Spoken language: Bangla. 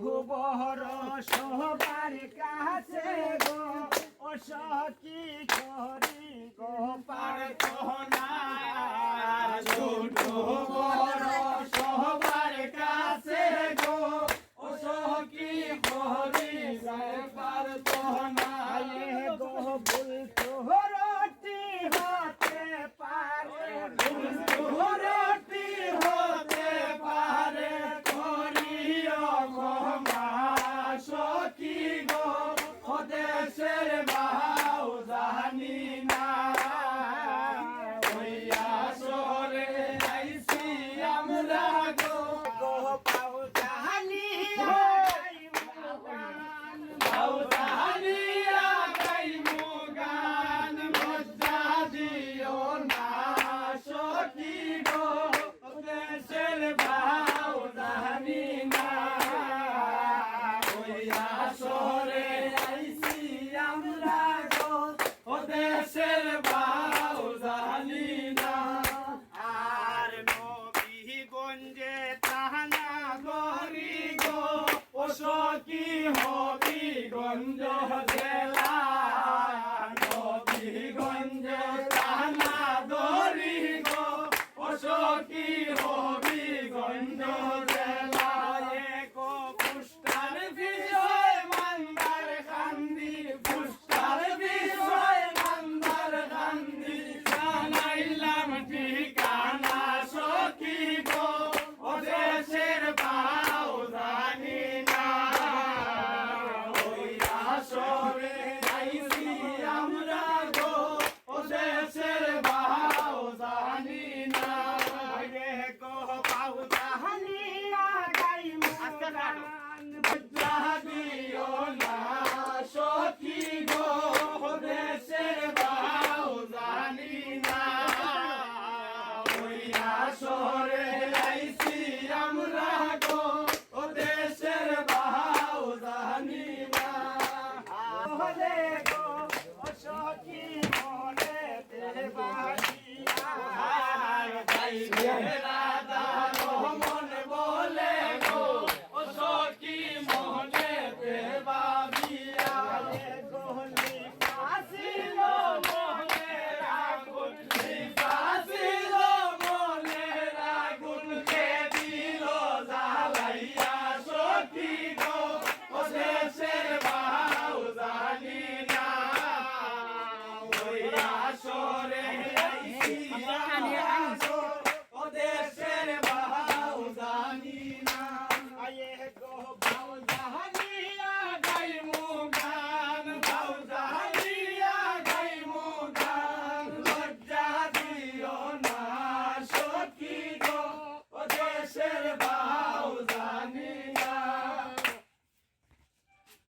বড় সবার কাছে গো ও সখী করি গো পারতো না ছোট বড় সবার কাছে গো ও সখী করি গো পারতো না গো বলতো রটি হতে পারে বলতো রটি হতে পারে করিও ক্ষমা সখী গো ও দেশের বাউ জানি না ওই আসরে আইছি আমরা গো গো পাউ জানি পাউ জানি গাই মুগান মজ্জা দিও না সখী গো ও দেশের বাউ জানি না ওই আসরে আইছি আমরা গো ও দেশের বাউ জানি না আর নবীগঞ্জে তাহানা গরি গো ও সখী হবিগঞ্জ জেলা